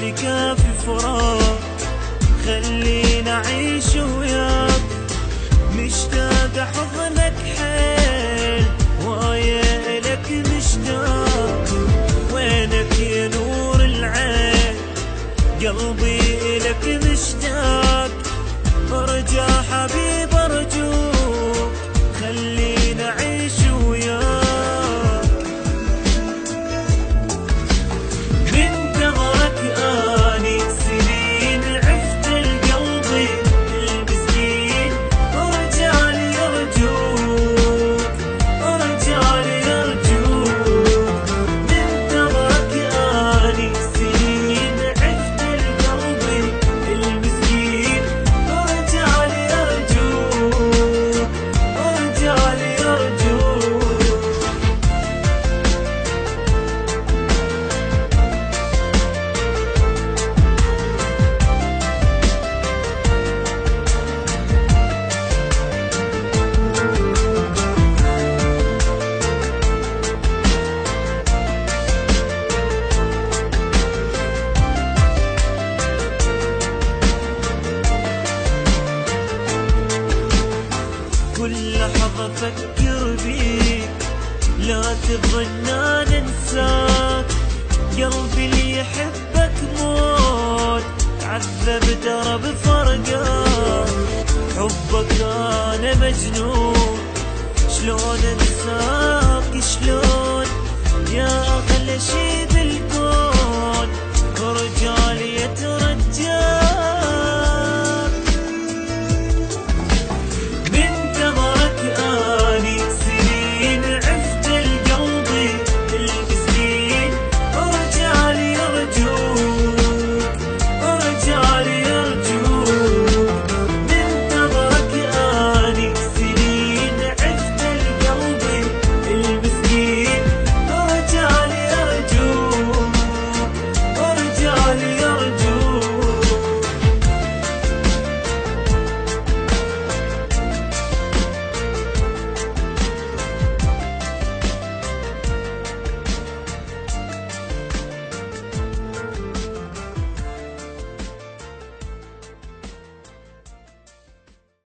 اللي كافي فراق، خلينا أعيش وياك، مشتاق حضنك حيل، ويا إلك مشتاق، وينك يا نور العين، قلبي إلك مشتاق، ارجع حبيب ارجوك، خلينا أعيش وياك. بنتظرك اني سنين، عفت القلبي المسكين، ارجع لي ارجوك، ارجع لي ارجوك. بنتظرك اني سنين، عفت القلبي المسكين، ارجع لي ارجوك، ارجع لي ارجوك. كل لحظة أفكر بيك، لا تظن أنا أنساك، قلبي اللي يحبك موت، تعذب ترى بفرقك، حبك أنا مجنون، شلون أنساك شلون يا أغلى شي